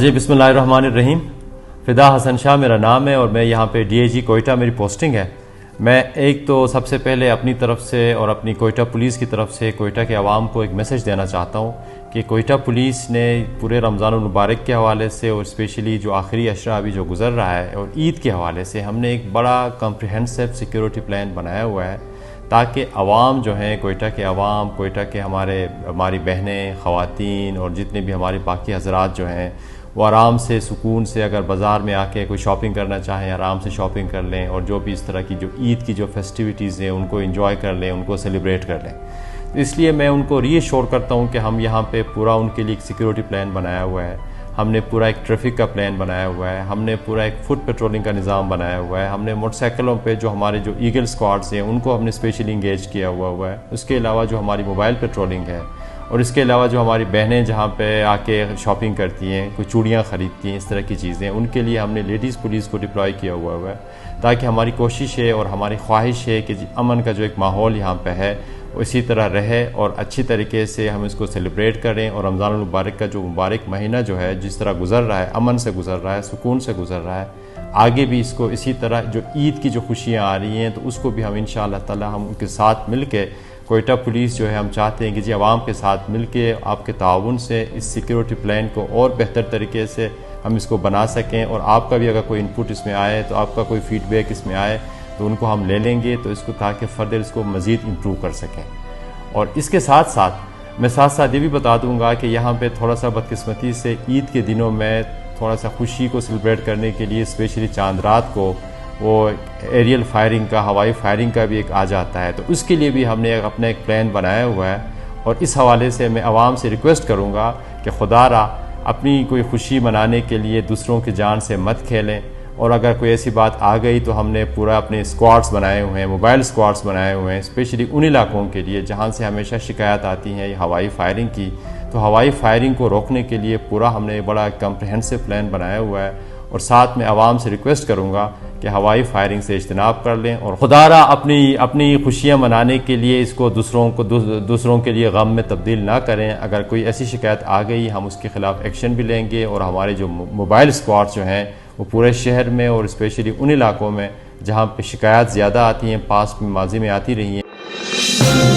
جی بسم اللہ الرحمن الرحیم. فدا حسن شاہ میرا نام ہے اور میں یہاں پہ ڈی اے جی کوئٹہ میری پوسٹنگ ہے. میں ایک تو سب سے پہلے اپنی طرف سے اور اپنی کوئٹہ پولیس کی طرف سے کوئٹہ کے عوام کو ایک میسج دینا چاہتا ہوں کہ کوئٹہ پولیس نے پورے رمضان المبارک کے حوالے سے اور اسپیشلی جو آخری عشرہ ابھی جو گزر رہا ہے اور عید کے حوالے سے ہم نے ایک بڑا کمپریہنسو سیکیورٹی پلان بنایا ہوا ہے تاکہ عوام جو ہیں کوئٹہ کے عوام، کوئٹہ کے ہماری بہنیں، خواتین اور جتنے بھی ہمارے باقی حضرات جو ہیں وہ آرام سے سکون سے اگر بازار میں آ کے کوئی شاپنگ کرنا چاہیں آرام سے شاپنگ کر لیں اور جو بھی اس طرح کی جو عید کی جو فیسٹیوٹیز ہیں ان کو انجوائے کر لیں، ان کو سیلیبریٹ کر لیں. اس لیے میں ان کو ری ایشور کرتا ہوں کہ ہم یہاں پہ پورا ان کے لیے ایک سیکیورٹی پلان بنایا ہوا ہے. ہم نے پورا ایک ٹریفک کا پلان بنایا ہوا ہے. ہم نے پورا ایک فٹ پیٹرولنگ کا نظام بنایا ہوا ہے. ہم نے موٹر سائیکلوں پہ جو ہمارے جو ایگل اسکواڈز ہیں ان کو ہم نے اسپیشلی انگیج کیا ہوا ہے. اس کے علاوہ جو ہماری موبائل پیٹرولنگ ہے اور اس کے علاوہ جو ہماری بہنیں جہاں پہ آ کے شاپنگ کرتی ہیں، کوئی چوڑیاں خریدتی ہیں، اس طرح کی چیزیں، ان کے لیے ہم نے لیڈیز پولیس کو ڈپلوائے کیا ہوا ہے تاکہ ہماری کوشش ہے اور ہماری خواہش ہے کہ امن کا جو ایک ماحول یہاں پہ ہے وہ اسی طرح رہے اور اچھی طریقے سے ہم اس کو سیلیبریٹ کریں اور رمضان المبارک کا جو مبارک مہینہ جو ہے جس طرح گزر رہا ہے، امن سے گزر رہا ہے، سکون سے گزر رہا ہے، آگے بھی اس کو اسی طرح جو عید کی جو خوشیاں آ رہی ہیں تو اس کو بھی ہم انشاءاللہ تعالی ہم ان کے ساتھ مل کے کوئٹہ پولیس جو ہے ہم چاہتے ہیں کہ جی عوام کے ساتھ مل کے آپ کے تعاون سے اس سیکیورٹی پلان کو اور بہتر طریقے سے ہم اس کو بنا سکیں اور آپ کا بھی اگر کوئی انپٹ اس میں آئے تو آپ کا کوئی فیڈ بیک اس میں آئے تو ان کو ہم لے لیں گے تو اس کو تاکہ فردر اس کو مزید امپروو کر سکیں. اور اس کے ساتھ ساتھ میں یہ بھی بتا دوں گا کہ یہاں پہ تھوڑا سا بدقسمتی سے عید کے دنوں میں تھوڑا سا خوشی کو سیلیبریٹ کرنے کے لیے اسپیشلی چاند رات کو وہ ایریل فائرنگ کا، ہوائی فائرنگ کا بھی ایک آ جاتا ہے. تو اس کے لیے بھی ہم نے اپنا ایک پلان بنایا ہوا ہے اور اس حوالے سے میں عوام سے ریکویسٹ کروں گا کہ خدا را اپنی کوئی خوشی منانے کے لیے دوسروں کی جان سے مت کھیلیں اور اگر کوئی ایسی بات آ گئی تو ہم نے پورا اپنے اسکواڈز بنائے ہوئے ہیں، موبائل اسکواڈز بنائے ہوئے ہیں اسپیشلی ان علاقوں کے لیے جہاں سے ہمیشہ شکایت آتی ہیں ہوائی فائرنگ کی. تو ہوائی فائرنگ کو روکنے کے لیے پورا ہم نے بڑا کمپریہنسو پلان بنایا ہوا ہے اور ساتھ میں عوام سے ریکویسٹ کروں گا کہ ہوائی فائرنگ سے اجتناب کر لیں اور خدا را اپنی خوشیاں منانے کے لیے اس کو دوسروں کے لیے غم میں تبدیل نہ کریں. اگر کوئی ایسی شکایت آ گئی ہم اس کے خلاف ایکشن بھی لیں گے اور ہمارے جو موبائل اسکواڈ جو ہیں وہ پورے شہر میں اور اسپیشلی ان علاقوں میں جہاں پہ شکایات زیادہ آتی ہیں، پاس میں ماضی میں آتی رہی ہیں.